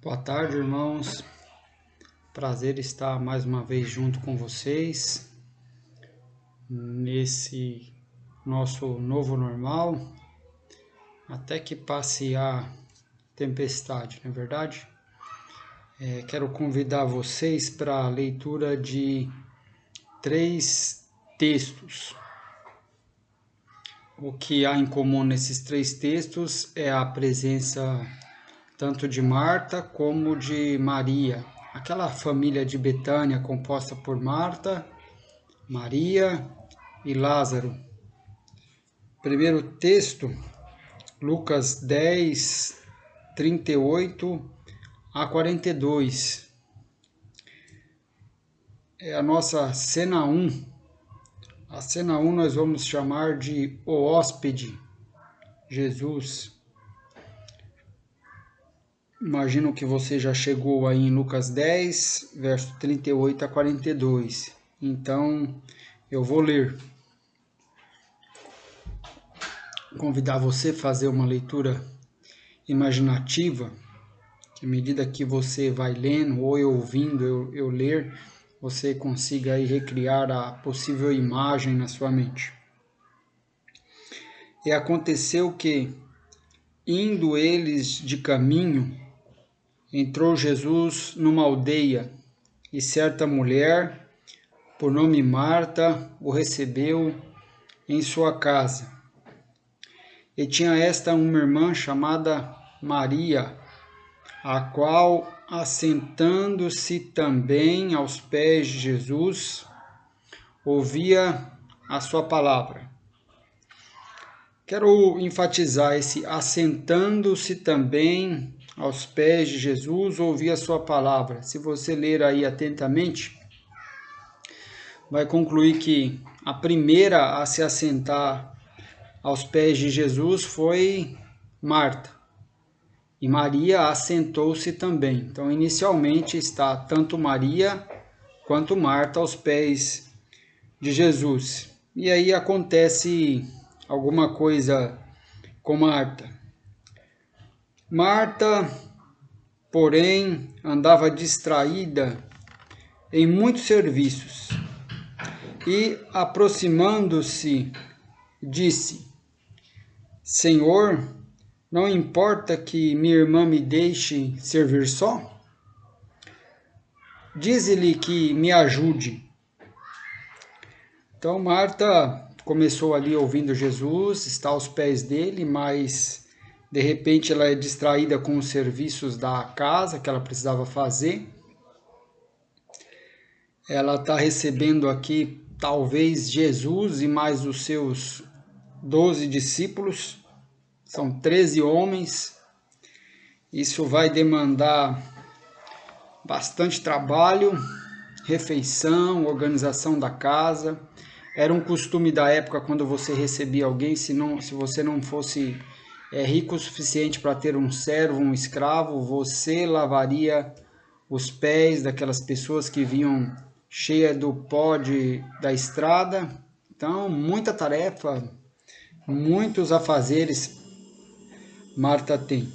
Boa tarde, irmãos. Prazer estar mais uma vez junto com vocês nesse nosso novo normal, até que passe a tempestade, não é verdade? Quero convidar vocês para a leitura de 3 textos. O que há em comum nesses 3 textos é a presença tanto de Marta como de Maria. Aquela família de Betânia composta por Marta, Maria e Lázaro. Primeiro texto, Lucas 10, 38 a 42. É a nossa cena 1. A cena 1 nós vamos chamar de O Hóspede, Jesus. Imagino que você já chegou aí em Lucas 10, verso 38 a 42. Então, eu vou ler. Convidar você a fazer uma leitura imaginativa, que à medida que você vai lendo ou eu ouvindo eu ler, você consiga aí recriar a possível imagem na sua mente. E aconteceu que, indo eles de caminho, entrou Jesus numa aldeia, e certa mulher, por nome Marta, o recebeu em sua casa. E tinha esta uma irmã chamada Maria, a qual, assentando-se também aos pés de Jesus, ouvia a sua palavra. Quero enfatizar esse assentando-se também aos pés de Jesus, ouvia a sua palavra. Se você ler aí atentamente, vai concluir que a primeira a se assentar aos pés de Jesus foi Marta. E Maria assentou-se também. Então, inicialmente está tanto Maria quanto Marta aos pés de Jesus. E aí acontece alguma coisa com Marta. Marta, porém, andava distraída em muitos serviços e, aproximando-se, disse: Senhor, não importa que minha irmã me deixe servir só? Dize-lhe que me ajude. Então Marta começou ali ouvindo Jesus, está aos pés dele, mas de repente ela é distraída com os serviços da casa que ela precisava fazer. Ela está recebendo aqui talvez Jesus e mais os seus 12 discípulos. São 13 homens. Isso vai demandar bastante trabalho, refeição, organização da casa. Era um costume da época quando você recebia alguém, se você não fosse rico o suficiente para ter um servo, um escravo, você lavaria os pés daquelas pessoas que vinham cheia do pó da estrada. Então, muita tarefa, muitos afazeres Marta tem.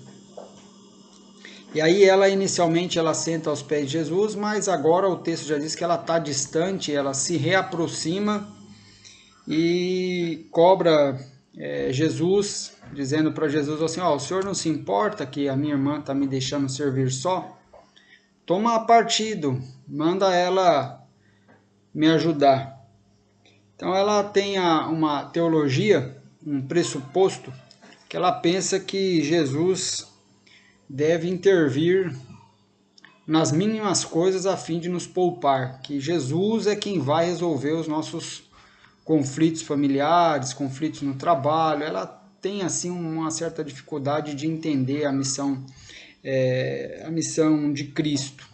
E aí ela inicialmente senta aos pés de Jesus, mas agora o texto já diz que ela está distante, ela se reaproxima e cobra Jesus, dizendo para Jesus assim, o senhor não se importa que a minha irmã está me deixando servir só? Toma partido, manda ela me ajudar. Então ela tem uma teologia, um pressuposto, que ela pensa que Jesus deve intervir nas mínimas coisas a fim de nos poupar, que Jesus é quem vai resolver os nossos conflitos familiares, conflitos no trabalho. Ela tem assim uma certa dificuldade de entender a missão de Cristo.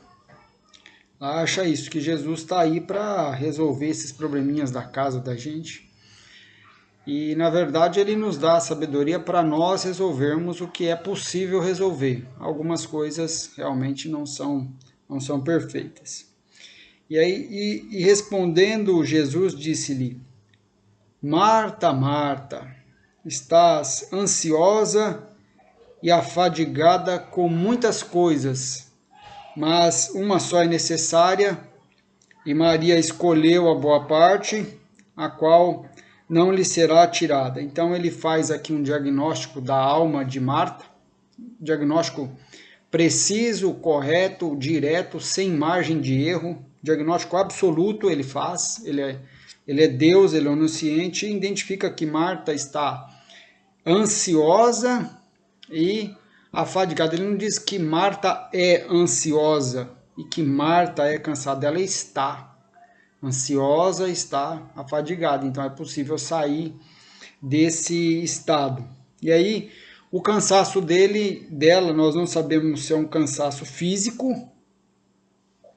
Ela acha isso, que Jesus está aí para resolver esses probleminhas da casa da gente. E, na verdade, ele nos dá a sabedoria para nós resolvermos o que é possível resolver. Algumas coisas realmente não são perfeitas. E aí, respondendo, Jesus disse-lhe: Marta, Marta, estás ansiosa e afadigada com muitas coisas, mas uma só é necessária, e Maria escolheu a boa parte, a qual não lhe será tirada. Então ele faz aqui um diagnóstico da alma de Marta, diagnóstico preciso, correto, direto, sem margem de erro, diagnóstico absoluto ele faz, ele é Deus, ele é onisciente, e identifica que Marta está ansiosa e afadigada. Ele não diz que Marta é ansiosa e que Marta é cansada, ela está ansiosa, está afadigada, então é possível sair desse estado. E aí, o cansaço dela, nós não sabemos se é um cansaço físico,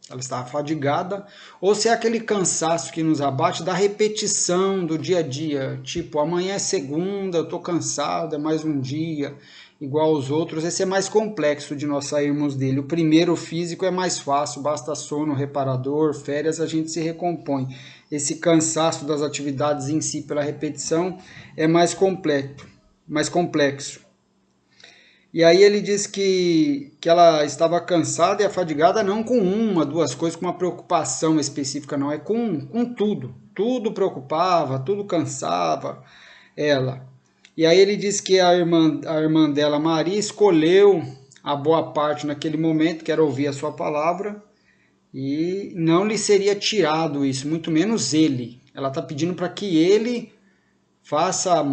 ela está afadigada, ou se é aquele cansaço que nos abate da repetição do dia a dia, tipo, amanhã é segunda, eu estou cansado, é mais um dia, igual aos outros. Esse é mais complexo de nós sairmos dele. O primeiro, físico, é mais fácil, basta sono reparador, férias, a gente se recompõe. Esse cansaço das atividades em si pela repetição é mais complexo. E aí ele diz que ela estava cansada e afadigada não com uma, duas coisas, com uma preocupação específica, não, é com tudo. Tudo preocupava, tudo cansava ela. E aí ele diz que a irmã dela, Maria, escolheu a boa parte naquele momento, que era ouvir a sua palavra, e não lhe seria tirado isso, muito menos ele. Ela está pedindo para que ele faça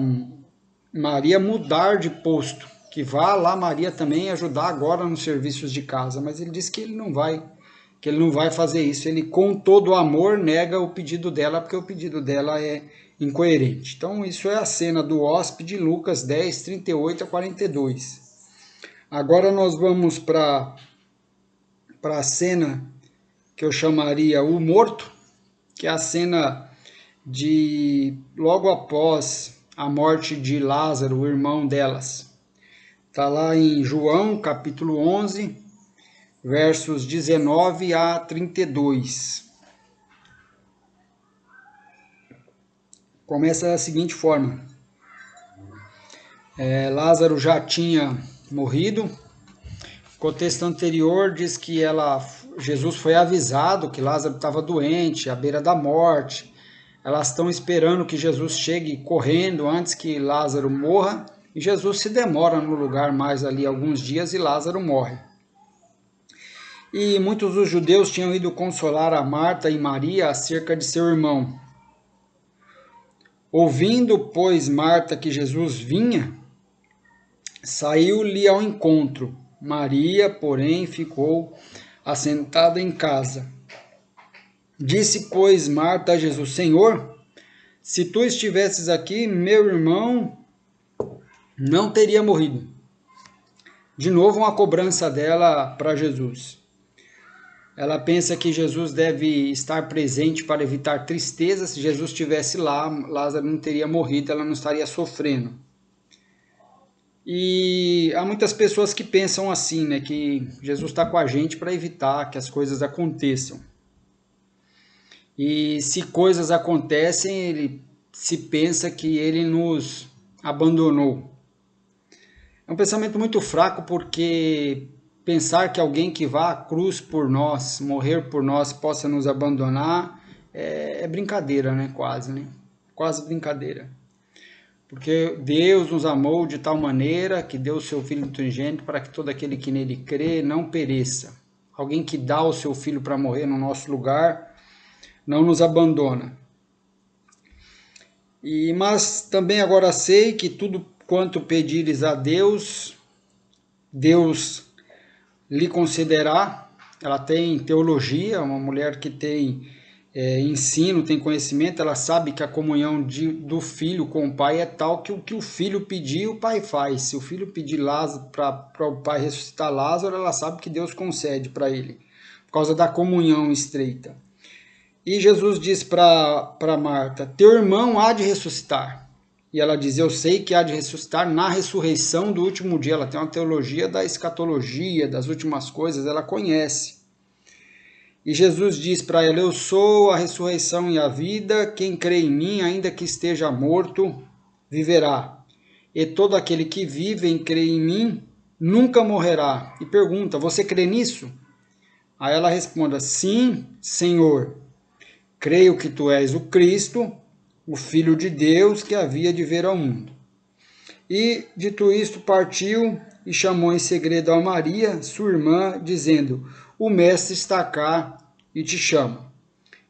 Maria mudar de posto, que vá lá Maria também ajudar agora nos serviços de casa, mas ele diz que ele não vai fazer isso. Ele, com todo o amor, nega o pedido dela, porque o pedido dela é incoerente. Então, isso é a cena do hóspede, Lucas 10, 38 a 42. Agora nós vamos para a cena que eu chamaria o morto, que é a cena de logo após a morte de Lázaro, o irmão delas. Está lá em João, capítulo 11, versos 19 a 32. Começa da seguinte forma. Lázaro já tinha morrido. O contexto anterior diz que Jesus foi avisado que Lázaro estava doente, à beira da morte. Elas estão esperando que Jesus chegue correndo antes que Lázaro morra. E Jesus se demora no lugar mais ali alguns dias e Lázaro morre. E muitos dos judeus tinham ido consolar a Marta e Maria acerca de seu irmão. Ouvindo, pois, Marta que Jesus vinha, saiu-lhe ao encontro. Maria, porém, ficou assentada em casa. Disse, pois, Marta a Jesus: Senhor, se tu estivesses aqui, meu irmão não teria morrido. De novo, uma cobrança dela para Jesus. Ela pensa que Jesus deve estar presente para evitar tristeza. Se Jesus estivesse lá, Lázaro não teria morrido, ela não estaria sofrendo. E há muitas pessoas que pensam assim, né, que Jesus está com a gente para evitar que as coisas aconteçam. E se coisas acontecem, ele se pensa que ele nos abandonou. É um pensamento muito fraco, porque pensar que alguém que vá à cruz por nós, morrer por nós, possa nos abandonar, é brincadeira, né? Quase brincadeira. Porque Deus nos amou de tal maneira que deu o seu Filho unigênito para que todo aquele que nele crê não pereça. Alguém que dá o seu Filho para morrer no nosso lugar não nos abandona. Mas também agora sei que tudo quanto pedires a Deus, Deus lhe concederá. Ela tem teologia, uma mulher que tem ensino, tem conhecimento, ela sabe que a comunhão do filho com o pai é tal que o que o filho pedir, o pai faz. Se o filho pedir Lázaro para o pai ressuscitar Lázaro, ela sabe que Deus concede para ele, por causa da comunhão estreita. E Jesus diz para Marta: teu irmão há de ressuscitar. E ela diz: eu sei que há de ressuscitar na ressurreição do último dia. Ela tem uma teologia da escatologia, das últimas coisas, ela conhece. E Jesus diz para ela: eu sou a ressurreição e a vida, quem crê em mim, ainda que esteja morto, viverá. E todo aquele que vive e crê em mim, nunca morrerá. E pergunta: você crê nisso? Aí ela responde: sim, Senhor, creio que tu és o Cristo, o Filho de Deus que havia de vir ao mundo. E, dito isto, partiu e chamou em segredo a Maria, sua irmã, dizendo: o mestre está cá e te chama.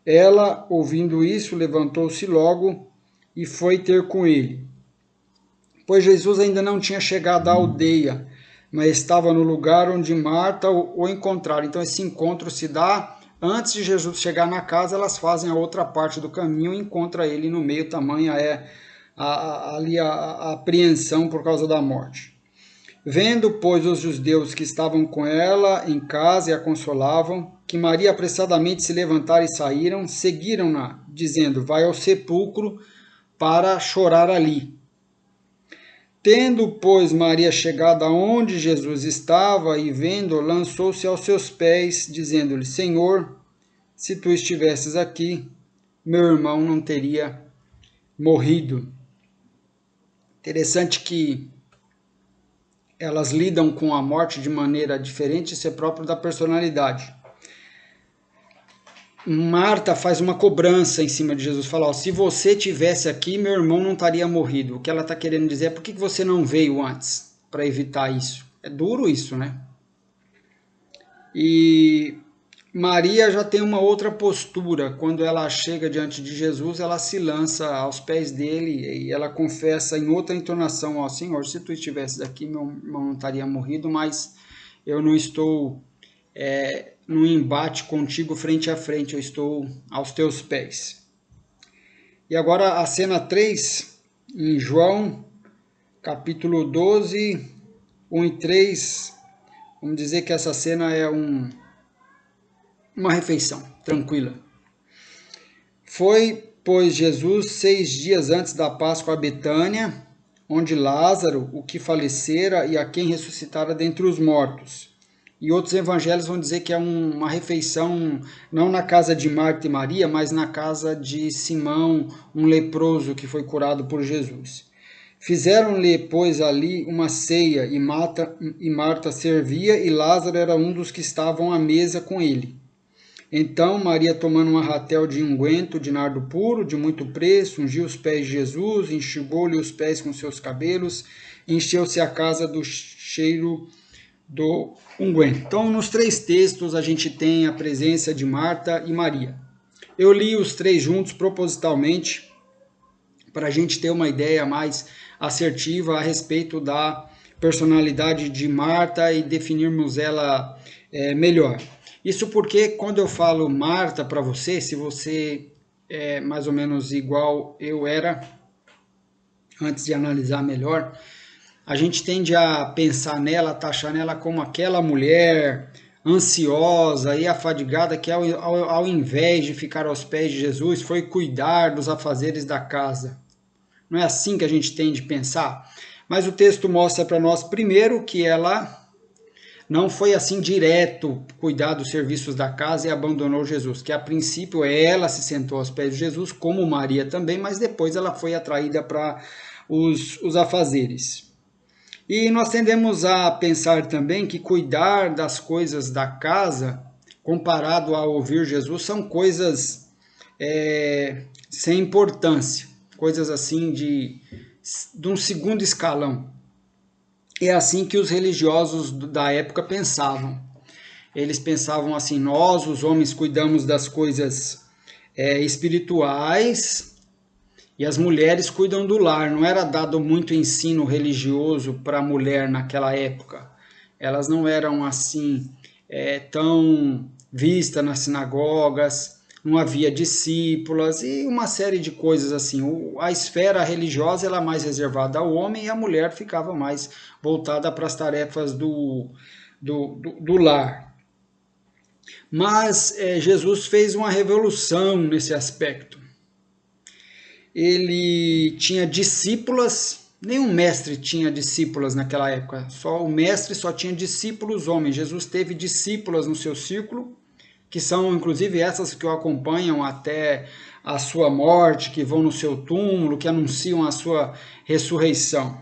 Ela, ouvindo isso, levantou-se logo e foi ter com ele. Pois Jesus ainda não tinha chegado à aldeia, mas estava no lugar onde Marta o encontrara. Então esse encontro se dá antes de Jesus chegar na casa, elas fazem a outra parte do caminho e encontram ele no meio. Tamanha é ali a apreensão por causa da morte. Vendo, pois, os judeus que estavam com ela em casa e a consolavam, que Maria apressadamente se levantara e saíram, seguiram-na, dizendo: vai ao sepulcro para chorar ali. Tendo, pois, Maria chegado aonde Jesus estava e vendo, lançou-se aos seus pés, dizendo-lhe: Senhor, se tu estivesses aqui, meu irmão não teria morrido. Interessante que elas lidam com a morte de maneira diferente, isso é próprio da personalidade. Marta faz uma cobrança em cima de Jesus, fala: se você tivesse aqui, meu irmão não estaria morrido. O que ela está querendo dizer é: por que você não veio antes para evitar isso? É duro isso, né? E Maria já tem uma outra postura. Quando ela chega diante de Jesus, ela se lança aos pés dele e ela confessa em outra entonação: ó Senhor, se tu estivesses aqui, meu irmão não estaria morrido, mas eu não estou num embate contigo frente a frente, eu estou aos teus pés. E agora a cena 3, em João, capítulo 12, 1 e 3, vamos dizer que essa cena é uma refeição tranquila. Foi, pois, Jesus 6 dias antes da Páscoa a Betânia, onde Lázaro, o que falecera e a quem ressuscitara dentre os mortos. E outros evangelhos vão dizer que é uma refeição não na casa de Marta e Maria, mas na casa de Simão, um leproso que foi curado por Jesus. Fizeram-lhe, pois, ali uma ceia, e Marta servia, e Lázaro era um dos que estavam à mesa com ele. Então Maria, tomando uma ratel de unguento de nardo puro, de muito preço, ungiu os pés de Jesus, enxugou-lhe os pés com seus cabelos, encheu-se a casa do cheiro do unguento. Então, nos 3 textos, a gente tem a presença de Marta e Maria. Eu li os 3 juntos propositalmente para a gente ter uma ideia mais assertiva a respeito da personalidade de Marta e definirmos ela melhor. Isso porque quando eu falo Marta para você, se você é mais ou menos igual eu era, antes de analisar melhor, a gente tende a pensar nela, taxar nela como aquela mulher ansiosa e afadigada que ao invés de ficar aos pés de Jesus, foi cuidar dos afazeres da casa. Não é assim que a gente tem de pensar? Mas o texto mostra para nós, primeiro, que ela não foi assim direto cuidar dos serviços da casa e abandonou Jesus, que a princípio ela se sentou aos pés de Jesus, como Maria também, mas depois ela foi atraída para os afazeres. E nós tendemos a pensar também que cuidar das coisas da casa, comparado a ouvir Jesus, são coisas sem importância, coisas assim de um segundo escalão. É assim que os religiosos da época pensavam. Eles pensavam assim: nós, os homens, cuidamos das coisas espirituais e as mulheres cuidam do lar. Não era dado muito ensino religioso para a mulher naquela época. Elas não eram assim tão vistas nas sinagogas, não havia discípulas e uma série de coisas assim. A esfera religiosa era mais reservada ao homem e a mulher ficava mais voltada para as tarefas do lar. Mas Jesus fez uma revolução nesse aspecto. Ele tinha discípulas, nenhum mestre tinha discípulas naquela época, só o mestre só tinha discípulos homens. Jesus teve discípulas no seu círculo, que são inclusive essas que o acompanham até a sua morte, que vão no seu túmulo, que anunciam a sua ressurreição.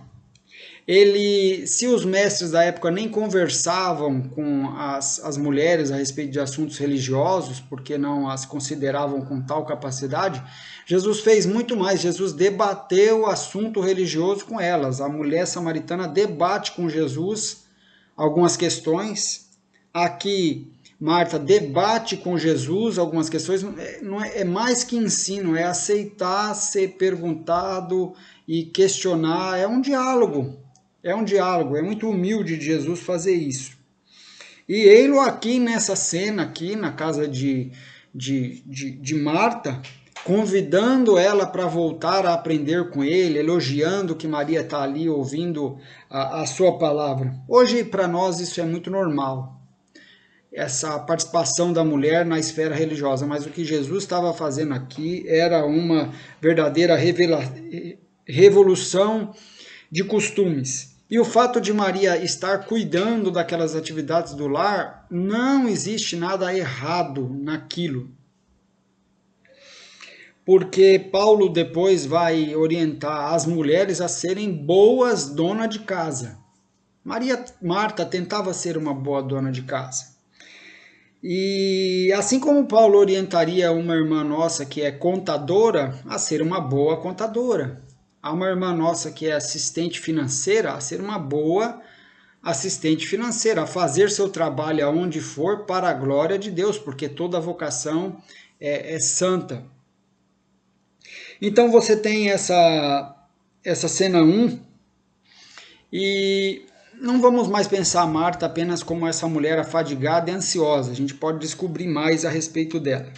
Se os mestres da época nem conversavam com as mulheres a respeito de assuntos religiosos, porque não as consideravam com tal capacidade, Jesus fez muito mais. Jesus debateu o assunto religioso com elas. A mulher samaritana debate com Jesus algumas questões. Aqui, Marta debate com Jesus algumas questões. Não é mais que ensino, é aceitar ser perguntado e questionar. É um diálogo. É muito humilde de Jesus fazer isso. E ele aqui nessa cena, aqui na casa de Marta, convidando ela para voltar a aprender com ele, elogiando que Maria está ali ouvindo a sua palavra. Hoje, para nós, isso é muito normal, essa participação da mulher na esfera religiosa, mas o que Jesus estava fazendo aqui era uma verdadeira revolução de costumes. E o fato de Maria estar cuidando daquelas atividades do lar, não existe nada errado naquilo. Porque Paulo depois vai orientar as mulheres a serem boas donas de casa. Marta tentava ser uma boa dona de casa. E assim como Paulo orientaria uma irmã nossa que é contadora a ser uma boa contadora, há uma irmã nossa que é assistente financeira a ser uma boa assistente financeira, a fazer seu trabalho aonde for para a glória de Deus, porque toda vocação é santa. Então você tem essa cena 1 e não vamos mais pensar Marta apenas como essa mulher afadigada e ansiosa, a gente pode descobrir mais a respeito dela.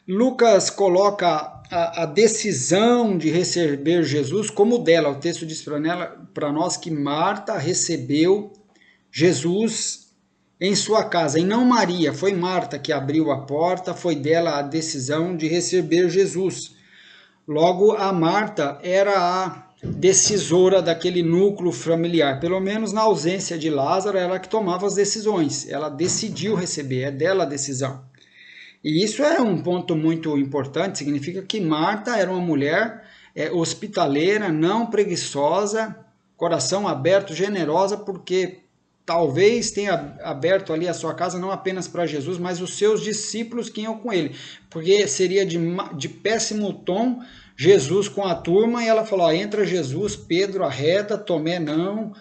Lucas coloca a decisão de receber Jesus como dela. O texto diz para nós que Marta recebeu Jesus em sua casa, e não Maria. Foi Marta que abriu a porta, foi dela a decisão de receber Jesus. Logo, a Marta era a decisora daquele núcleo familiar. Pelo menos na ausência de Lázaro, ela que tomava as decisões. Ela decidiu receber, é dela a decisão. E isso é um ponto muito importante, significa que Marta era uma mulher hospitaleira, não preguiçosa, coração aberto, generosa, porque talvez tenha aberto ali a sua casa não apenas para Jesus, mas os seus discípulos que iam com ele, porque seria de péssimo tom Jesus com a turma, e ela falou, entra Jesus, Pedro arreda, Tomé não,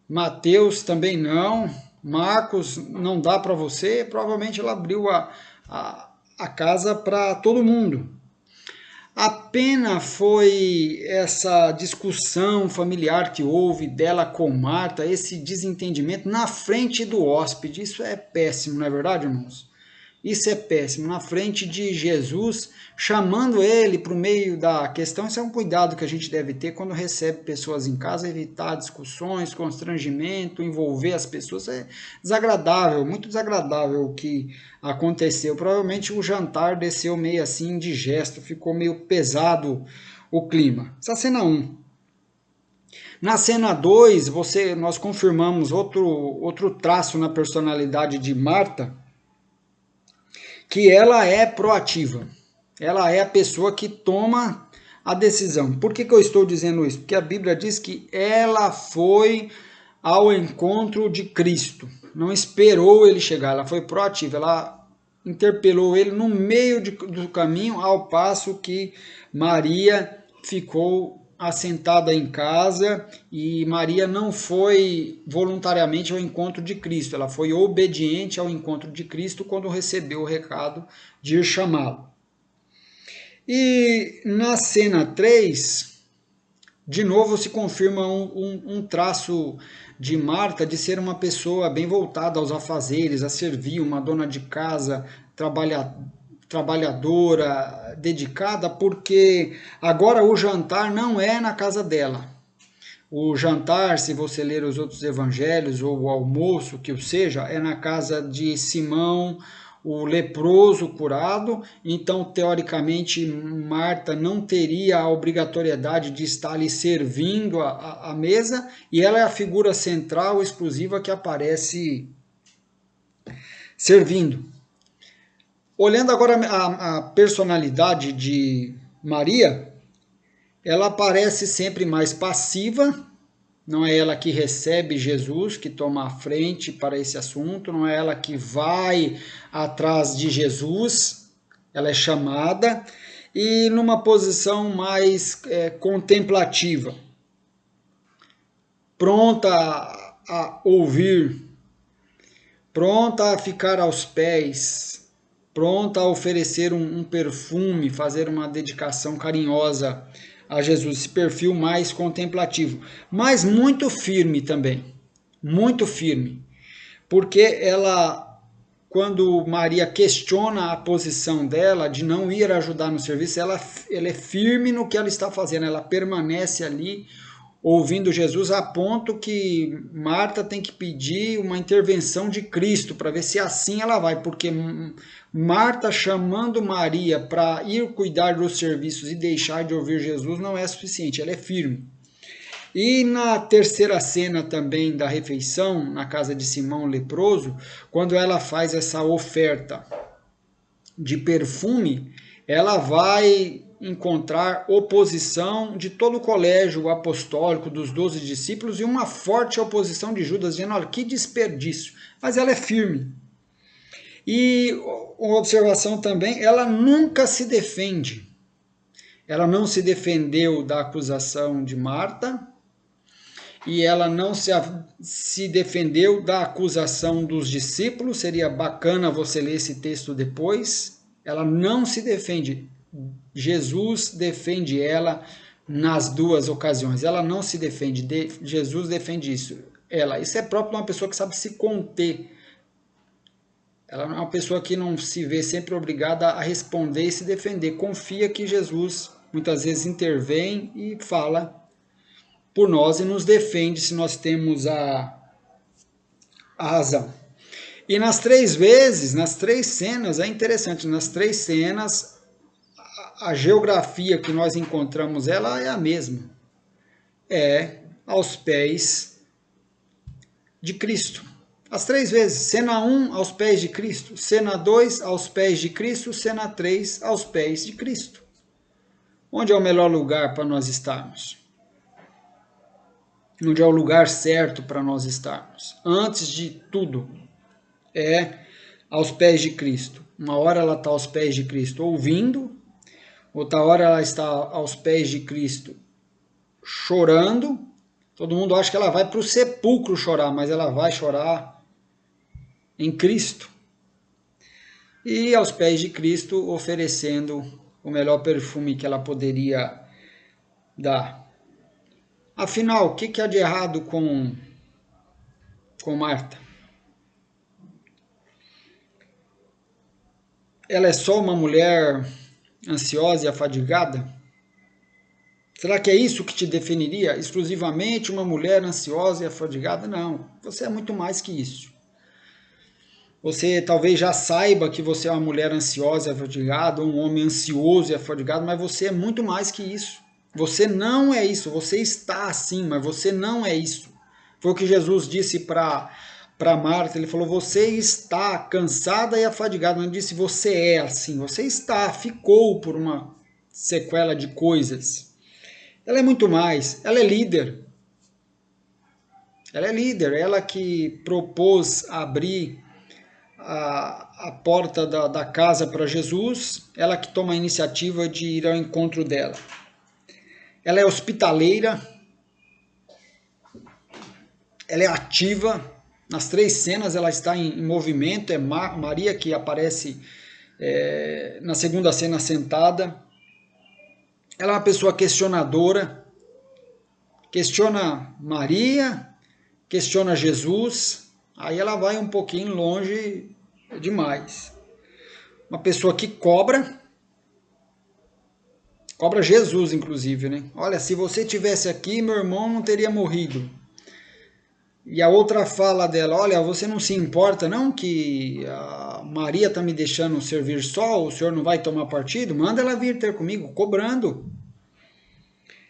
Mateus também não, Marcos não dá para você. Provavelmente ela abriu a casa para todo mundo. A pena foi essa discussão familiar que houve dela com Marta, esse desentendimento na frente do hóspede. Isso é péssimo, não é verdade, irmãos? Isso é péssimo, na frente de Jesus, chamando ele para o meio da questão. Isso é um cuidado que a gente deve ter quando recebe pessoas em casa, evitar discussões, constrangimento, envolver as pessoas. É desagradável, muito desagradável o que aconteceu. Provavelmente o jantar desceu meio assim indigesto, ficou meio pesado o clima. Essa cena 1. Na cena 2, nós confirmamos outro traço na personalidade de Marta, que ela é proativa, ela é a pessoa que toma a decisão. Por que eu estou dizendo isso? Porque a Bíblia diz que ela foi ao encontro de Cristo, não esperou ele chegar, ela foi proativa, ela interpelou ele no meio do caminho, ao passo que Maria ficou assentada em casa, e Maria não foi voluntariamente ao encontro de Cristo, ela foi obediente ao encontro de Cristo quando recebeu o recado de ir chamá-lo. E na cena 3, de novo se confirma um traço de Marta de ser uma pessoa bem voltada aos afazeres, a servir, uma dona de casa, trabalhadora, dedicada, porque agora o jantar não é na casa dela. O jantar, se você ler os outros evangelhos, ou o almoço, que o seja, é na casa de Simão, o leproso curado. Então, teoricamente, Marta não teria a obrigatoriedade de estar ali servindo a mesa, e ela é a figura central, exclusiva, que aparece servindo. Olhando agora a personalidade de Maria, ela parece sempre mais passiva, não é ela que recebe Jesus, que toma a frente para esse assunto, não é ela que vai atrás de Jesus, ela é chamada, e numa posição mais contemplativa, pronta a ouvir, pronta a ficar aos pés, pronta a oferecer um perfume, fazer uma dedicação carinhosa a Jesus, esse perfil mais contemplativo, mas muito firme também, muito firme, porque ela, quando Maria questiona a posição dela de não ir ajudar no serviço, ela é firme no que ela está fazendo, ela permanece ali ouvindo Jesus, a ponto que Marta tem que pedir uma intervenção de Cristo para ver se assim ela vai, porque Marta chamando Maria para ir cuidar dos serviços e deixar de ouvir Jesus não é suficiente, ela é firme. E na terceira cena também da refeição, na casa de Simão leproso, quando ela faz essa oferta de perfume, ela vai encontrar oposição de todo o colégio apostólico dos 12 discípulos e uma forte oposição de Judas, dizendo, olha, que desperdício. Mas ela é firme. E uma observação também, ela nunca se defende. Ela não se defendeu da acusação de Marta e ela não se defendeu da acusação dos discípulos. Seria bacana você ler esse texto depois. Ela não se defende. Jesus defende ela nas duas ocasiões. Ela não se defende. Jesus defende isso. Isso é próprio de uma pessoa que sabe se conter. Ela é uma pessoa que não se vê sempre obrigada a responder e se defender. Confia que Jesus muitas vezes intervém e fala por nós e nos defende se nós temos a razão. E nas três cenas, é interessante, nas três cenas, a geografia que nós encontramos, ela é a mesma. É aos pés de Cristo. As três vezes. Cena 1, aos pés de Cristo. Cena 2, aos pés de Cristo. Cena 3, aos pés de Cristo. Onde é o melhor lugar para nós estarmos? Onde é o lugar certo para nós estarmos? Antes de tudo, é aos pés de Cristo. Uma hora ela está aos pés de Cristo ouvindo, outra hora ela está aos pés de Cristo chorando. Todo mundo acha que ela vai para o sepulcro chorar, mas ela vai chorar em Cristo. E aos pés de Cristo oferecendo o melhor perfume que ela poderia dar. Afinal, o que há de errado com Marta? Ela é só uma mulher ansiosa e afadigada? Será que é isso que te definiria? Exclusivamente uma mulher ansiosa e afadigada? Não, você é muito mais que isso. Você talvez já saiba que você é uma mulher ansiosa e afadigada, ou um homem ansioso e afadigado, mas você é muito mais que isso. Você não é isso, você está assim, mas você não é isso. Foi o que Jesus disse para Marta, ele falou, você está cansada e afadigada, não disse você é assim, você está, ficou por uma sequela de coisas. Ela é muito mais, ela é líder. Ela é líder, ela que propôs abrir a porta da casa para Jesus, ela que toma a iniciativa de ir ao encontro dela. Ela é hospitaleira, ela é ativa, nas três cenas ela está em movimento, é Maria que aparece na segunda cena sentada. Ela é uma pessoa questionadora, questiona Maria, questiona Jesus, aí ela vai um pouquinho longe demais. Uma pessoa que cobra Jesus, inclusive, né? Olha, se você tivesse aqui, meu irmão não teria morrido. E a outra fala dela, olha, você não se importa não que a Maria está me deixando servir só, o senhor não vai tomar partido? Manda ela vir ter comigo, cobrando.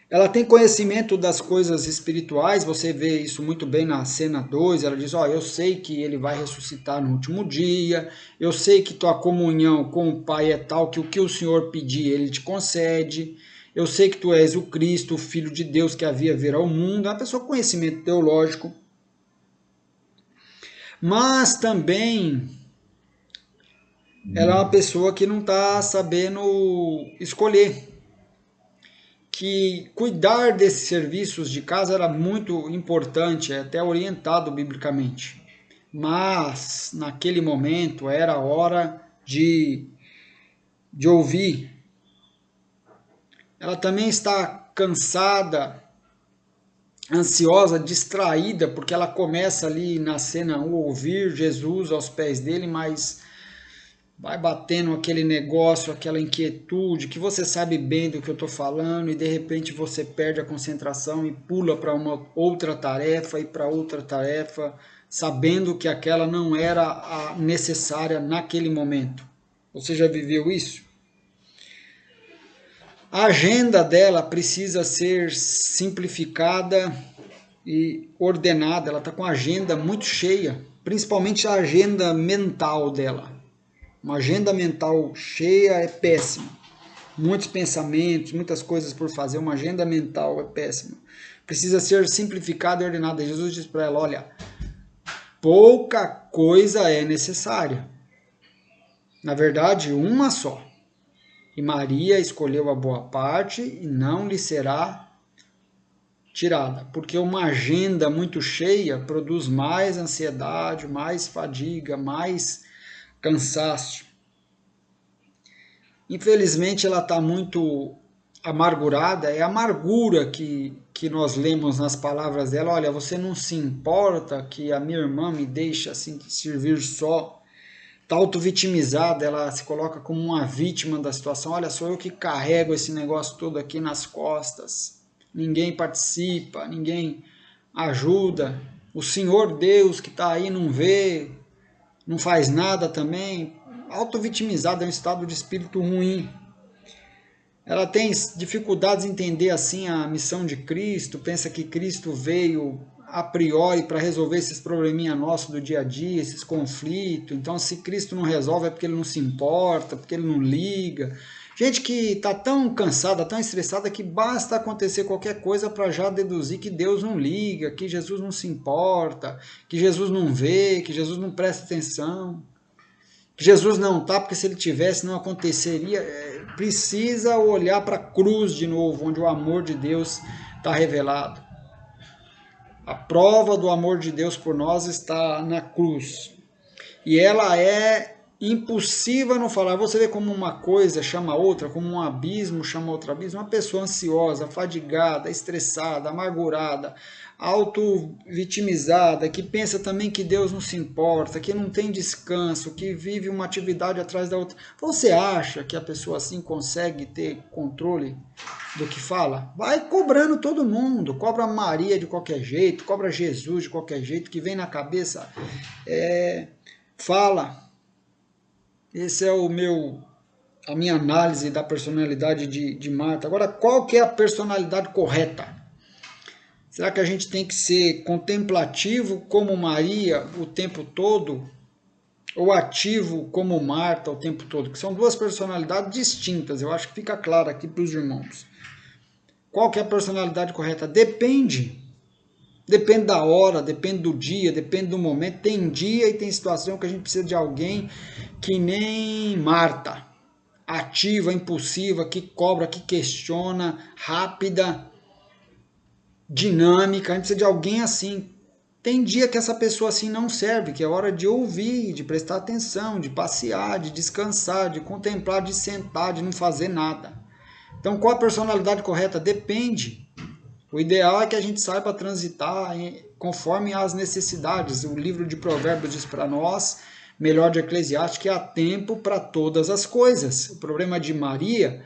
Ela tem conhecimento das coisas espirituais, você vê isso muito bem na cena 2, ela diz, eu sei que ele vai ressuscitar no último dia, eu sei que tua comunhão com o Pai é tal que o Senhor pedir, ele te concede. Eu sei que tu és o Cristo, o Filho de Deus que havia vir ao mundo. É uma pessoa com conhecimento teológico. Mas também ela é uma pessoa que não está sabendo escolher. Que cuidar desses serviços de casa era muito importante, até orientado biblicamente. Mas, naquele momento, era hora de ouvir. Ela também está cansada, ansiosa, distraída, porque ela começa ali na cena a ouvir Jesus aos pés dele, mas vai batendo aquele negócio, aquela inquietude, que você sabe bem do que eu estou falando, e de repente você perde a concentração e pula para uma outra tarefa e para outra tarefa, sabendo que aquela não era a necessária naquele momento. Você já viveu isso? A agenda dela precisa ser simplificada e ordenada. Ela está com a agenda muito cheia, principalmente a agenda mental dela. Uma agenda mental cheia é péssima. Muitos pensamentos, muitas coisas por fazer. Uma agenda mental é péssima. Precisa ser simplificada e ordenada. Jesus diz para ela, olha, pouca coisa é necessária. Na verdade, uma só. E Maria escolheu a boa parte e não lhe será tirada. Porque uma agenda muito cheia produz mais ansiedade, mais fadiga, mais cansaço. Infelizmente ela está muito amargurada, é a amargura que nós lemos nas palavras dela. Olha, você não se importa que a minha irmã me deixe assim servir só. Está auto-vitimizada, ela se coloca como uma vítima da situação. Olha, sou eu que carrego esse negócio todo aqui nas costas. Ninguém participa, ninguém ajuda. O Senhor Deus que está aí não vê, não faz nada também. Auto-vitimizada, é um estado de espírito ruim. Ela tem dificuldades em entender assim a missão de Cristo, pensa que Cristo veio a priori para resolver esses probleminha nossos do dia a dia, esses conflitos. Então, se Cristo não resolve é porque ele não se importa, porque ele não liga. Gente que está tão cansada, tão estressada, que basta acontecer qualquer coisa para já deduzir que Deus não liga, que Jesus não se importa, que Jesus não vê, que Jesus não presta atenção. Que Jesus não está, porque se ele tivesse não aconteceria. Precisa olhar para a cruz de novo, onde o amor de Deus está revelado. A prova do amor de Deus por nós está na cruz. E ela é impulsiva no falar. Você vê como uma coisa chama outra, como um abismo chama outro abismo. Uma pessoa ansiosa, fadigada, estressada, amargurada, auto-vitimizada, que pensa também que Deus não se importa, que não tem descanso, que vive uma atividade atrás da outra. Você acha que a pessoa assim consegue ter controle do que fala? Vai cobrando todo mundo, cobra Maria de qualquer jeito, cobra Jesus de qualquer jeito, que vem na cabeça, fala. Esse é a minha análise da personalidade de Marta. Agora, qual que é a personalidade correta? Será que a gente tem que ser contemplativo como Maria o tempo todo? Ou ativo como Marta o tempo todo? Que são duas personalidades distintas. Eu acho que fica claro aqui para os irmãos. Qual que é a personalidade correta? Depende. Depende da hora, depende do dia, depende do momento. Tem dia e tem situação que a gente precisa de alguém que nem Marta. Ativa, impulsiva, que cobra, que questiona, rápida, dinâmica. A gente precisa de alguém assim. Tem dia que essa pessoa assim não serve, que é hora de ouvir, de prestar atenção, de passear, de descansar, de contemplar, de sentar, de não fazer nada. Então, qual a personalidade correta? Depende. O ideal é que a gente saiba transitar conforme as necessidades. O livro de Provérbios diz para nós, melhor de Eclesiastes, que há tempo para todas as coisas. O problema de Maria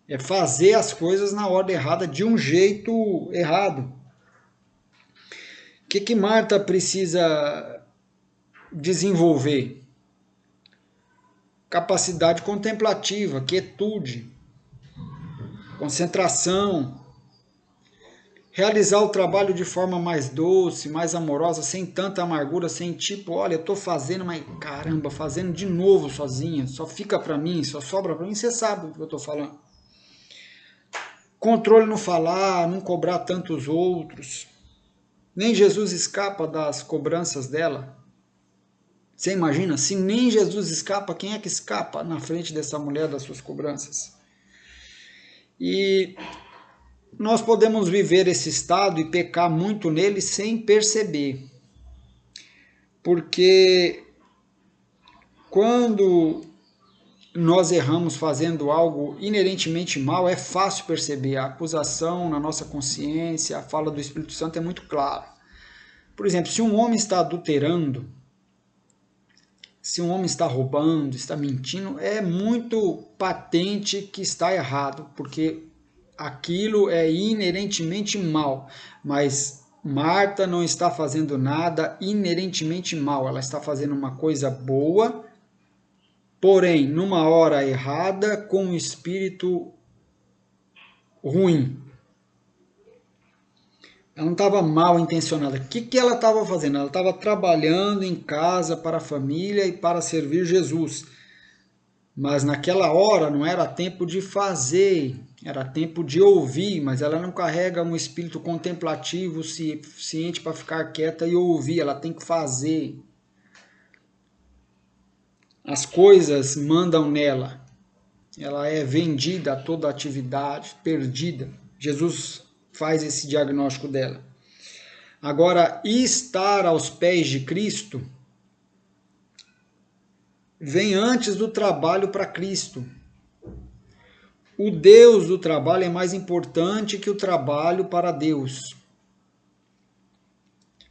é fazer as coisas na ordem errada, de um jeito errado. O que Marta precisa desenvolver? Capacidade contemplativa, quietude, concentração, realizar o trabalho de forma mais doce, mais amorosa, sem tanta amargura, sem tipo, olha, eu estou fazendo, mas caramba, fazendo de novo sozinha, só fica para mim, só sobra para mim, você sabe o que eu estou falando. controle no falar, não cobrar tantos outros. Nem Jesus escapa das cobranças dela. Você imagina, se nem Jesus escapa, quem é que escapa na frente dessa mulher das suas cobranças? E nós podemos viver esse estado e pecar muito nele sem perceber. Porque quando nós erramos fazendo algo inerentemente mal, é fácil perceber. A acusação na nossa consciência, a fala do Espírito Santo é muito clara. Por exemplo, se um homem está adulterando, se um homem está roubando, está mentindo, é muito patente que está errado, porque aquilo é inerentemente mal. Mas Marta não está fazendo nada inerentemente mal, ela está fazendo uma coisa boa, porém, numa hora errada, com um espírito ruim. Ela não estava mal intencionada. O que ela estava fazendo? Ela estava trabalhando em casa para a família e para servir Jesus. Mas naquela hora não era tempo de fazer, era tempo de ouvir, mas ela não carrega um espírito contemplativo, ciente para ficar quieta e ouvir, ela tem que fazer. As coisas mandam nela, ela é vendida a toda atividade, perdida. Jesus faz esse diagnóstico dela. Agora, estar aos pés de Cristo vem antes do trabalho para Cristo. O Deus do trabalho é mais importante que o trabalho para Deus.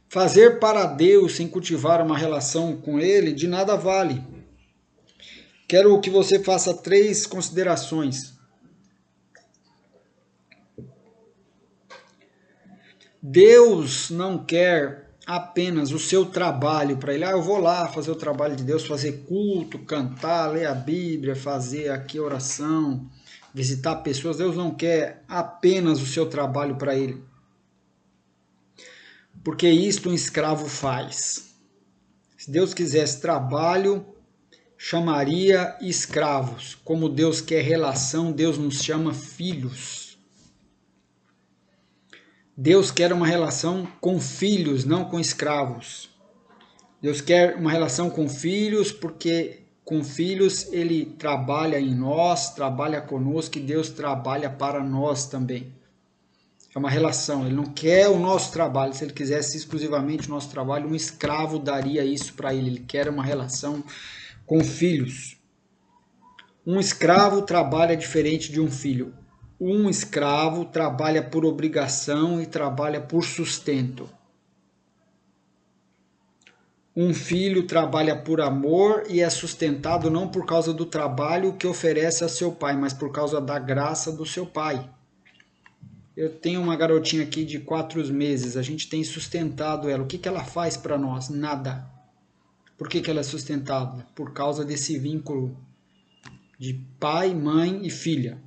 Fazer para Deus sem cultivar uma relação com Ele de nada vale. Quero que você faça 3 considerações. Deus não quer apenas o seu trabalho para Ele. Eu vou lá fazer o trabalho de Deus, fazer culto, cantar, ler a Bíblia, fazer aqui oração, visitar pessoas. Deus não quer apenas o seu trabalho para Ele. Porque isto um escravo faz. Se Deus quisesse trabalho, chamaria escravos. Como Deus quer relação, Deus nos chama filhos. Deus quer uma relação com filhos, não com escravos. Deus quer uma relação com filhos, porque com filhos Ele trabalha em nós, trabalha conosco, e Deus trabalha para nós também. É uma relação, Ele não quer o nosso trabalho. Se Ele quisesse exclusivamente o nosso trabalho, um escravo daria isso para Ele. Ele quer uma relação com filhos. Um escravo trabalha diferente de um filho. Um escravo trabalha por obrigação e trabalha por sustento. Um filho trabalha por amor e é sustentado não por causa do trabalho que oferece a seu pai, mas por causa da graça do seu pai. Eu tenho uma garotinha aqui de 4 meses, a gente tem sustentado ela. O que ela faz para nós? Nada. Por que ela é sustentada? Por causa desse vínculo de pai, mãe e filha.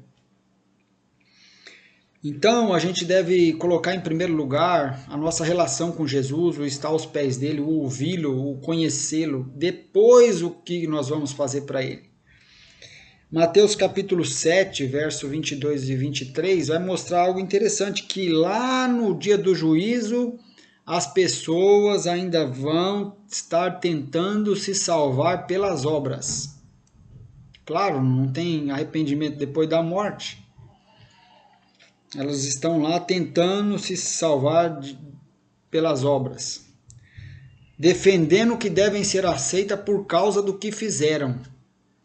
Então, a gente deve colocar em primeiro lugar a nossa relação com Jesus, o estar aos pés dele, o ouvi-lo, o conhecê-lo, depois o que nós vamos fazer para ele. Mateus capítulo 7, verso 22 e 23, vai mostrar algo interessante, que lá no dia do juízo, as pessoas ainda vão estar tentando se salvar pelas obras. Claro, não tem arrependimento depois da morte. Elas estão lá tentando se salvar pelas obras, defendendo que devem ser aceitas por causa do que fizeram.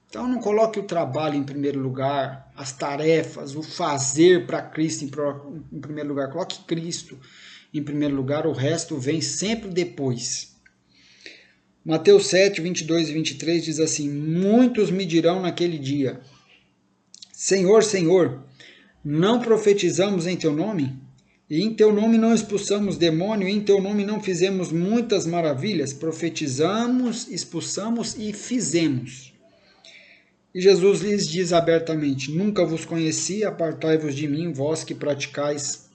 Então não coloque o trabalho em primeiro lugar, as tarefas, o fazer para Cristo em primeiro lugar. Coloque Cristo em primeiro lugar, o resto vem sempre depois. Mateus 7, 22 e 23 diz assim: muitos me dirão naquele dia: Senhor, Senhor, não profetizamos em teu nome? E em teu nome não expulsamos demônio? E em teu nome não fizemos muitas maravilhas? Profetizamos, expulsamos e fizemos. E Jesus lhes diz abertamente: nunca vos conheci, apartai-vos de mim, vós que praticais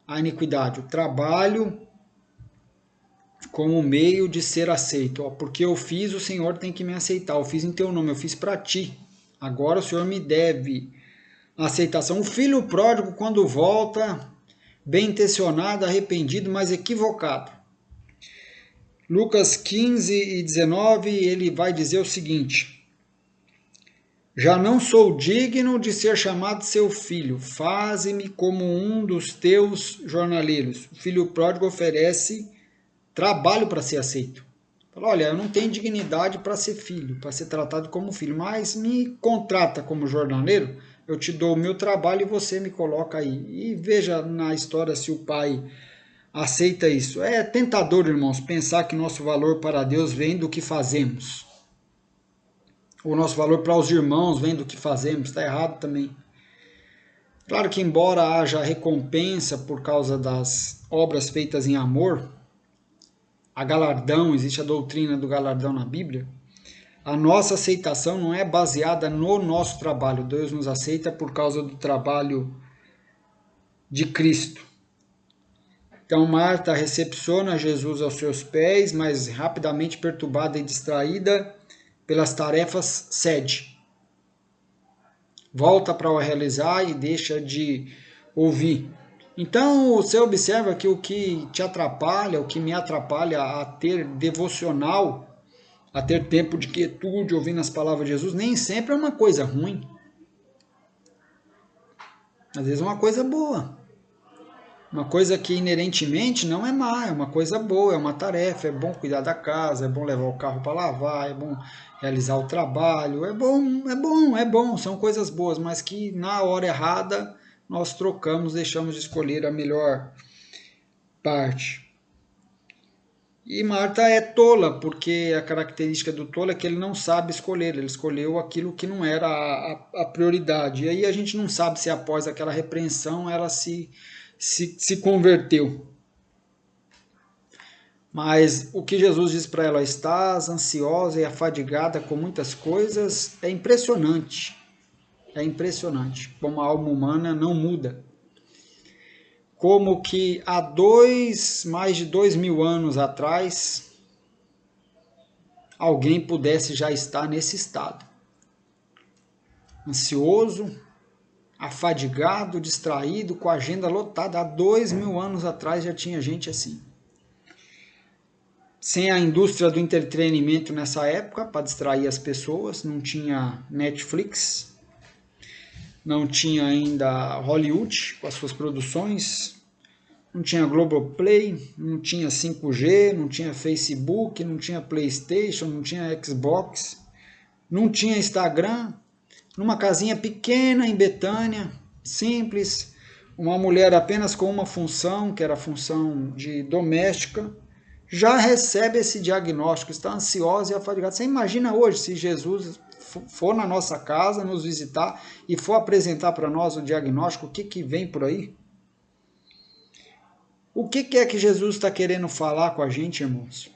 a iniquidade. O trabalho como meio de ser aceito. Porque eu fiz, o Senhor tem que me aceitar. Eu fiz em teu nome, eu fiz para ti. Agora o Senhor me deve a aceitação. O filho pródigo, quando volta, bem intencionado, arrependido, mas equivocado. Lucas 15 e 19, ele vai dizer o seguinte: já não sou digno de ser chamado seu filho, faze-me como um dos teus jornaleiros. O filho pródigo oferece trabalho para ser aceito. Fala, olha, eu não tenho dignidade para ser filho, para ser tratado como filho, mas me contrata como jornaleiro, eu te dou o meu trabalho e você me coloca aí. E veja na história se o pai aceita isso. É tentador, irmãos, pensar que nosso valor para Deus vem do que fazemos. O nosso valor para os irmãos vem do que fazemos. Está errado também. Claro que embora haja recompensa por causa das obras feitas em amor, a galardão, existe a doutrina do galardão na Bíblia, a nossa aceitação não é baseada no nosso trabalho. Deus nos aceita por causa do trabalho de Cristo. Então Marta recepciona Jesus aos seus pés, mas rapidamente perturbada e distraída pelas tarefas, cede. Volta para o realizar e deixa de ouvir. Então você observa que o que te atrapalha, o que me atrapalha a ter devocional, a ter tempo de quietude, ouvindo as palavras de Jesus, nem sempre é uma coisa ruim. Às vezes é uma coisa boa. Uma coisa que inerentemente não é má, é uma coisa boa, é uma tarefa, é bom cuidar da casa, é bom levar o carro para lavar, é bom realizar o trabalho, é bom, são coisas boas, mas que na hora errada nós trocamos, deixamos de escolher a melhor parte. E Marta é tola, porque a característica do tolo é que ele não sabe escolher, ele escolheu aquilo que não era a prioridade. E aí a gente não sabe se após aquela repreensão ela se converteu. Mas o que Jesus diz para ela, estás ansiosa e afadigada com muitas coisas, é impressionante. É impressionante como a alma humana não muda. Como que há mais de 2000 anos atrás, alguém pudesse já estar nesse estado. Ansioso, afadigado, distraído, com a agenda lotada. Há 2000 anos atrás já tinha gente assim. Sem a indústria do entretenimento nessa época, para distrair as pessoas, não tinha Netflix, não tinha ainda Hollywood com as suas produções, não tinha Globoplay, não tinha 5G, não tinha Facebook, não tinha PlayStation, não tinha Xbox, não tinha Instagram. Numa casinha pequena em Betânia, simples, uma mulher apenas com uma função, que era a função de doméstica, já recebe esse diagnóstico, está ansiosa e afadigada. Você imagina hoje se Jesus for na nossa casa, nos visitar e for apresentar para nós o diagnóstico, o que vem por aí? O que é que Jesus está querendo falar com a gente, irmãos?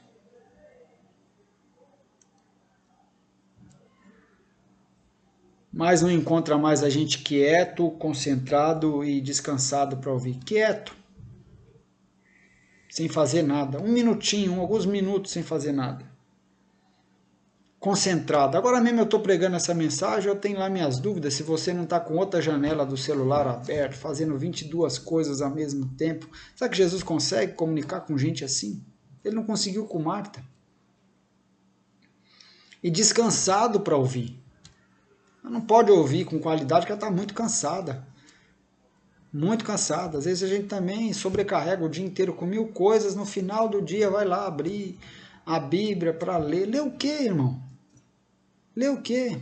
Mas não encontra mais a gente quieto, concentrado e descansado para ouvir. Quieto, sem fazer nada. Um minutinho, alguns minutos sem fazer nada. Concentrado. Agora mesmo eu estou pregando essa mensagem, eu tenho lá minhas dúvidas se você não está com outra janela do celular aberta, fazendo 22 coisas ao mesmo tempo. Será que Jesus consegue comunicar com gente assim? Ele não conseguiu com Marta. E descansado para ouvir. Ela não pode ouvir com qualidade porque ela está muito cansada. Muito cansada. Às vezes a gente também sobrecarrega o dia inteiro com 1000 coisas. No final do dia vai lá abrir a Bíblia para ler. Ler o quê, irmão? Ler o quê?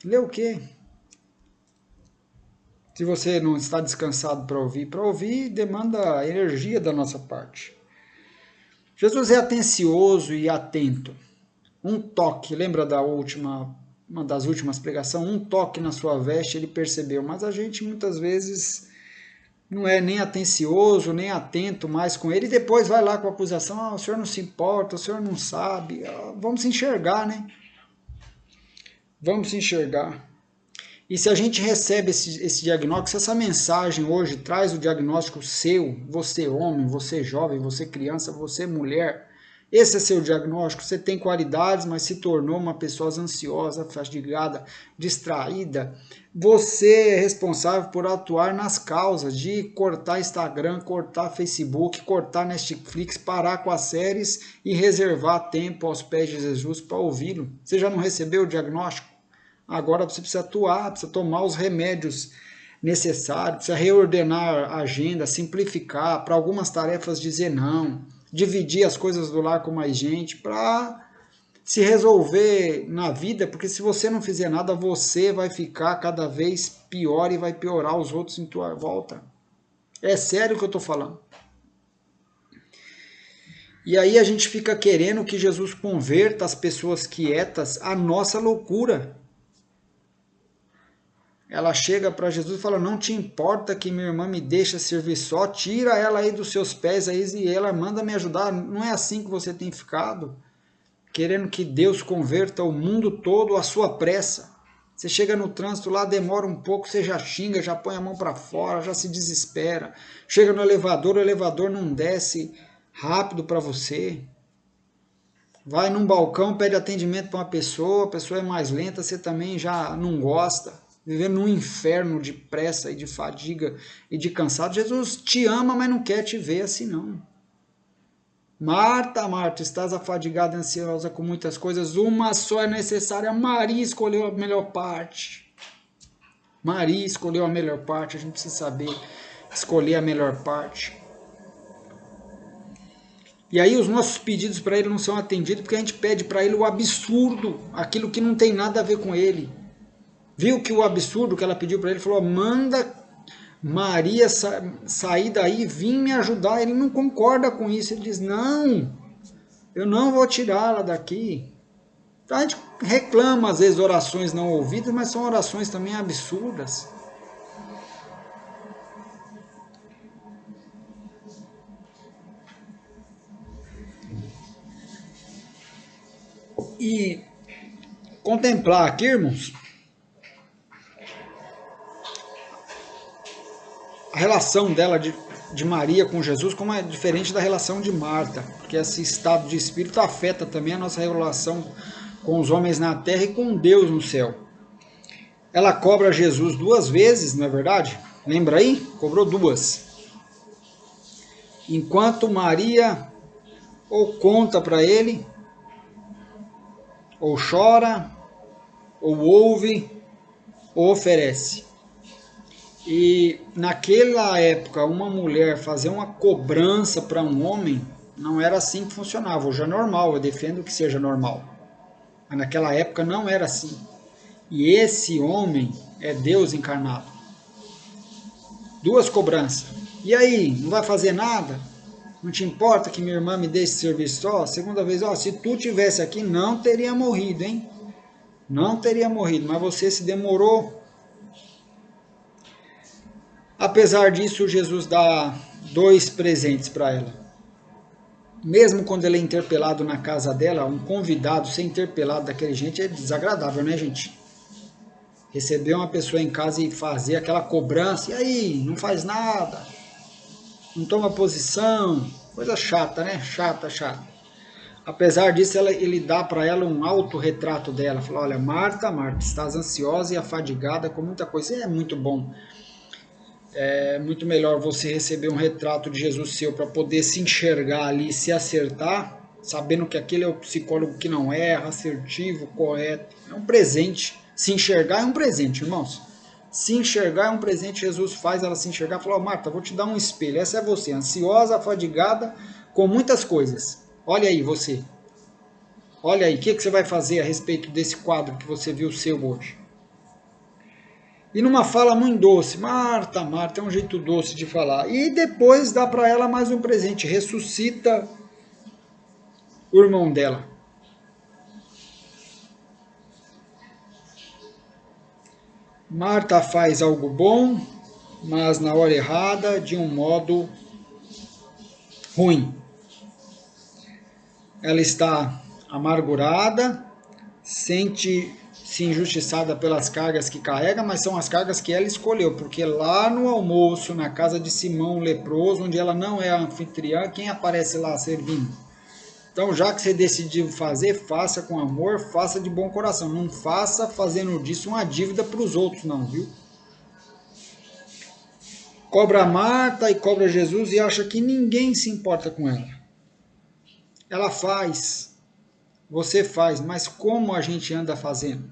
Ler o quê? Se você não está descansado para ouvir demanda energia da nossa parte. Jesus é atencioso e atento. Um toque, lembra uma das últimas pregações? Um toque na sua veste, ele percebeu. Mas a gente muitas vezes não é nem atencioso, nem atento mais com ele. E depois vai lá com a acusação, o senhor não se importa, o senhor não sabe. Vamos se enxergar, né? Vamos se enxergar. E se a gente recebe esse diagnóstico, se essa mensagem hoje traz o diagnóstico seu, você homem, você jovem, você criança, você mulher, Esse é seu diagnóstico? Você tem qualidades, mas se tornou uma pessoa ansiosa, fadigada, distraída. Você é responsável por atuar nas causas de cortar Instagram, cortar Facebook, cortar Netflix, parar com as séries e reservar tempo aos pés de Jesus para ouvi-lo. Você já não recebeu o diagnóstico? Agora você precisa atuar, precisa tomar os remédios necessários, precisa reordenar a agenda, simplificar, para algumas tarefas dizer não, dividir as coisas do lar com mais gente, para se resolver na vida, porque se você não fizer nada, você vai ficar cada vez pior e vai piorar os outros em tua volta. É sério o que eu estou falando. E aí a gente fica querendo que Jesus converta as pessoas quietas à nossa loucura. Ela chega para Jesus e fala, não te importa que minha irmã me deixa servir só, tira ela aí dos seus pés aí, e ela manda me ajudar. Não é assim que você tem ficado? Querendo que Deus converta o mundo todo à sua pressa. Você chega no trânsito lá, demora um pouco, você já xinga, já põe a mão para fora, já se desespera. Chega no elevador, o elevador não desce rápido para você. Vai num balcão, pede atendimento para uma pessoa, a pessoa é mais lenta, você também já não gosta. Vivendo num inferno de pressa e de fadiga e de cansado. Jesus te ama, mas não quer te ver assim não. Marta, Marta, estás afadigada e ansiosa com muitas coisas, uma só é necessária. Maria escolheu a melhor parte. Maria escolheu a melhor parte, a gente precisa saber escolher a melhor parte. E aí os nossos pedidos para ele não são atendidos porque a gente pede para ele o absurdo, aquilo que não tem nada a ver com ele. Viu que o absurdo que ela pediu para ele, falou, manda Maria sair daí e vir me ajudar. Ele não concorda com isso, ele diz, não, eu não vou tirá-la daqui. A gente reclama às vezes orações não ouvidas, mas são orações também absurdas. E contemplar aqui, irmãos, a relação dela de Maria com Jesus, como é diferente da relação de Marta, porque esse estado de espírito afeta também a nossa relação com os homens na terra e com Deus no céu. Ela cobra Jesus 2 vezes, não é verdade? Lembra aí? Cobrou 2. Enquanto Maria ou conta para ele, ou chora, ou ouve, ou oferece. E naquela época, uma mulher fazer uma cobrança para um homem, não era assim que funcionava. Hoje é normal, eu defendo que seja normal. Mas naquela época não era assim. E esse homem é Deus encarnado. 2 cobranças. E aí, não vai fazer nada? Não te importa que minha irmã me deixe servir só? Segunda vez, se tu tivesse aqui, não teria morrido, hein? Não teria morrido, mas você se demorou. Apesar disso, Jesus dá 2 presentes para ela. Mesmo quando ele é interpelado na casa dela, um convidado ser interpelado daquele jeito é desagradável, né, gente? Receber uma pessoa em casa e fazer aquela cobrança, e aí, não faz nada, não toma posição, coisa chata, né? Chata. Apesar disso, ele dá para ela um autorretrato dela. Fala, olha, Marta, estás ansiosa e afadigada com muita coisa. É muito bom. É muito melhor você receber um retrato de Jesus seu para poder se enxergar ali, se acertar, sabendo que aquele é o psicólogo que não erra, assertivo, correto. É um presente. Se enxergar é um presente, irmãos. Se enxergar é um presente, Jesus faz ela se enxergar. Falou, Marta, vou te dar um espelho. Essa é você, ansiosa, afadigada, com muitas coisas. Olha aí você. Olha aí, o que você vai fazer a respeito desse quadro que você viu seu hoje? E numa fala muito doce, Marta, é um jeito doce de falar. E depois dá para ela mais um presente, ressuscita o irmão dela. Marta faz algo bom, mas na hora errada, de um modo ruim. Ela está amargurada, sente-se injustiçada pelas cargas que carrega, mas são as cargas que ela escolheu, porque lá no almoço, na casa de Simão o leproso, onde ela não é a anfitriã, quem aparece lá servindo? Então, já que você decidiu fazer, faça com amor, faça de bom coração. Não faça fazendo disso uma dívida para os outros, não, viu? Cobra Marta e cobra Jesus e acha que ninguém se importa com ela. Ela faz, você faz, mas como a gente anda fazendo?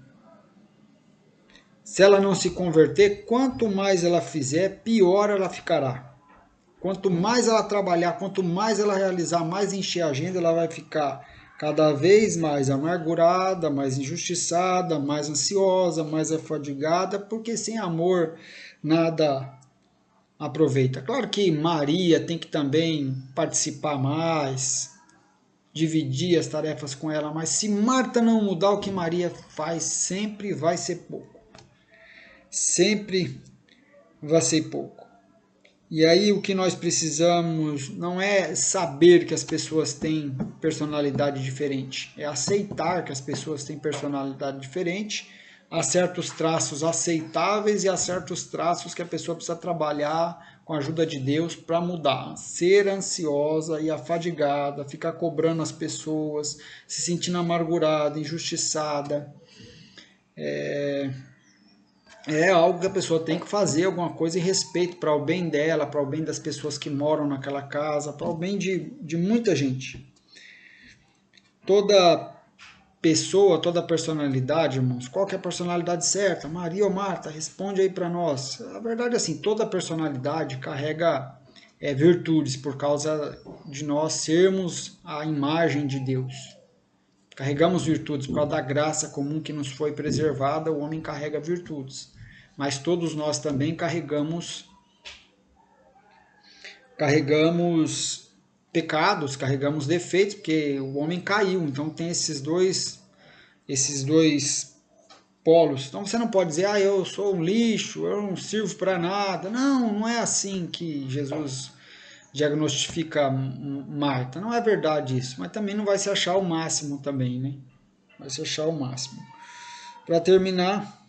Se ela não se converter, quanto mais ela fizer, pior ela ficará. Quanto mais ela trabalhar, quanto mais ela realizar, mais encher a agenda, ela vai ficar cada vez mais amargurada, mais injustiçada, mais ansiosa, mais afadigada, porque sem amor nada aproveita. Claro que Maria tem que também participar mais, dividir as tarefas com ela, mas se Marta não mudar o que Maria faz, sempre vai ser pouco. Sempre vai ser pouco. E aí o que nós precisamos não é saber que as pessoas têm personalidade diferente, é aceitar que as pessoas têm personalidade diferente, há certos traços aceitáveis e há certos traços que a pessoa precisa trabalhar com a ajuda de Deus para mudar. Ser ansiosa e afadigada, ficar cobrando as pessoas, se sentindo amargurada, injustiçada, é algo que a pessoa tem que fazer alguma coisa em respeito para o bem dela, para o bem das pessoas que moram naquela casa, para o bem de muita gente. Toda pessoa, toda personalidade, irmãos, qual que é a personalidade certa? Maria ou Marta? Responde aí para nós. A verdade é assim, toda personalidade carrega virtudes por causa de nós sermos a imagem de Deus. Carregamos virtudes por causa da graça comum que nos foi preservada, o homem carrega virtudes. Mas todos nós também carregamos pecados, carregamos defeitos, porque o homem caiu. Então tem esses dois polos. Então você não pode dizer, eu sou um lixo, eu não sirvo para nada. Não, não é assim que Jesus diagnostica Marta. Não é verdade isso, mas também não vai se achar o máximo também, né? Vai se achar o máximo. Para terminar,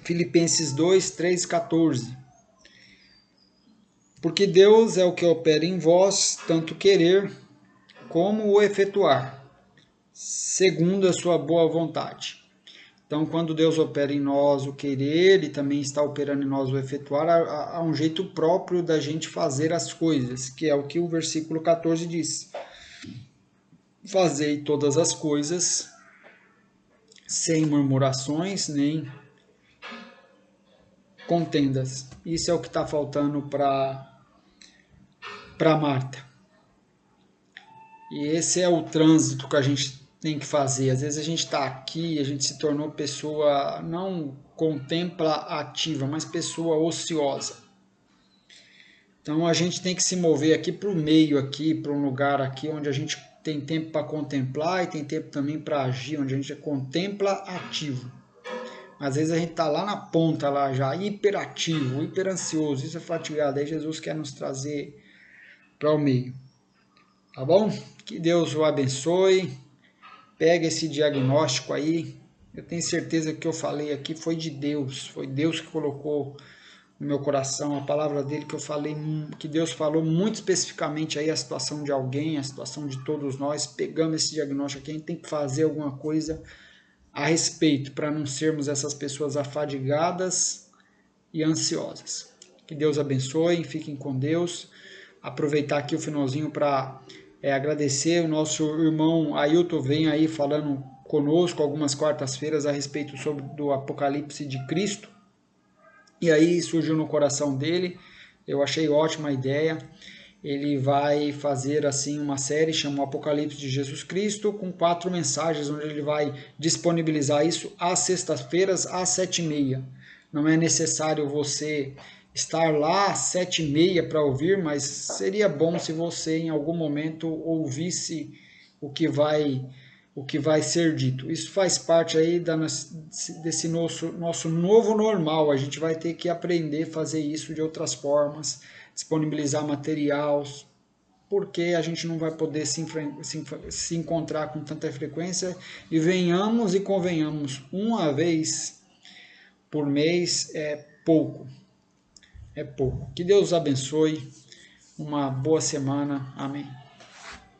Filipenses 2, 3, 14. Porque Deus é o que opera em vós, tanto querer como o efetuar, segundo a sua boa vontade. Então, quando Deus opera em nós o querer, Ele também está operando em nós o efetuar, há um jeito próprio da gente fazer as coisas, que é o que o versículo 14 diz. Fazei todas as coisas sem murmurações nem contendas. Isso é o que está faltando para Marta. E esse é o trânsito que a gente tem que fazer. Às vezes a gente está aqui, a gente se tornou pessoa não contemplativa, mas pessoa ociosa. Então a gente tem que se mover aqui para o meio, aqui para um lugar aqui onde a gente tem tempo para contemplar e tem tempo também para agir, onde a gente contempla ativo. Às vezes a gente está lá na ponta, lá já hiperativo, hiperansioso, isso é fatigado. Aí Jesus quer nos trazer para o meio. Tá bom? Que Deus o abençoe. Pega esse diagnóstico aí. Eu tenho certeza que o que eu falei aqui foi de Deus. Foi Deus que colocou no meu coração a palavra dele que eu falei, que Deus falou muito especificamente aí a situação de alguém, a situação de todos nós. Pegamos esse diagnóstico aqui, a gente tem que fazer alguma coisa a respeito para não sermos essas pessoas afadigadas e ansiosas. Que Deus abençoe, fiquem com Deus. Aproveitar aqui o finalzinho para agradecer o nosso irmão Ailton, vem aí falando conosco algumas quartas-feiras a respeito do Apocalipse de Cristo. E aí surgiu no coração dele, eu achei ótima a ideia. Ele vai fazer assim uma série chamada Apocalipse de Jesus Cristo, com 4 mensagens, onde ele vai disponibilizar isso às sextas-feiras, às 7h30. Não é necessário você estar lá às 7h30 para ouvir, mas seria bom se você em algum momento ouvisse o que vai ser dito. Isso faz parte aí desse nosso novo normal. A gente vai ter que aprender a fazer isso de outras formas, disponibilizar materiais, porque a gente não vai poder se encontrar com tanta frequência. E venhamos e convenhamos, uma vez por mês é pouco. É pouco. Que Deus abençoe. Uma boa semana. Amém.